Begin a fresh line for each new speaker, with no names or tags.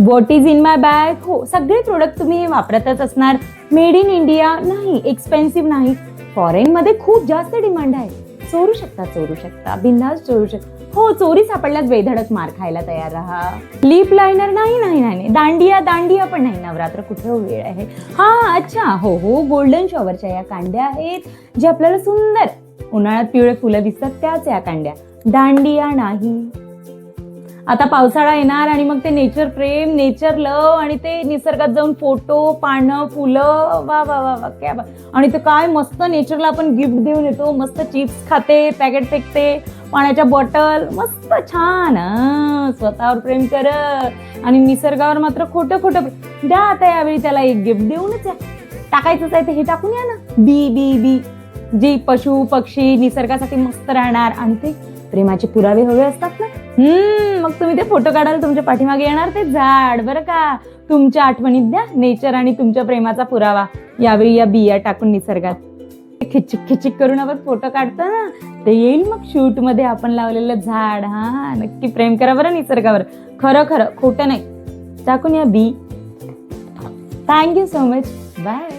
What is in my bag. हो, सगळे product तुम्ही हे वापरतच असणार. मेड इन इंडिया नाही, एक्सपेन्सिव्ह नाही. फॉरेन मध्ये खूप जास्त डिमांड आहे. चोरू शकता, बिंदास चोरू शकता. हो, चोरी सापडल्यास बेधडक मार खायला तयार राहा. लिप लायनर नाही. दांडिया पण नाही. नवरात्र कुठे वेळ आहे. हा, अच्छा, हो, गोल्डन शॉवरच्या या कांड्या आहेत, जे आपल्याला सुंदर उन्हाळ्यात पिवळे फुलं दिसतात, त्याच या कांड्या. दांडिया नाही. आता पावसाळा येणार आणि मग ते नेचर प्रेम, नेचर लव आणि ते निसर्गात जाऊन फोटो, पानं, फुलं, वा वा वा वा क्या बा. आणि ते काय मस्त नेचरला आपण गिफ्ट देऊन येतो. मस्त चिप्स खाते, पॅकेट फेकते, पाण्याच्या बॉटल, मस्त छान. स्वतःवर प्रेम कर आणि निसर्गावर मात्र खोटं द्या. आता यावेळी त्याला एक गिफ्ट देऊनच या. टाकायचंच आहे ते हे टाकून या ना. बी जे पशु पक्षी निसर्गासाठी मस्त राहणार आणि ते प्रेमाचे पुरावे हवे असतात ना. मग तुम्ही ते फोटो काढाल, तुमच्या पाठीमागे येणार ते झाड. बरं का, तुमच्या आठवणीत द्या नेचर आणि तुमच्या प्रेमाचा पुरावा. यावेळी या बिया टाकून निसर्गात खिचिक करून आपण फोटो काढतो ना, ते येईल मग शूट मध्ये आपण लावलेलं झाड. हा, नक्की प्रेम करा बरं निसर्गावर. खरं खोटं नाही. टाकून या बी. Thank you so much. बाय.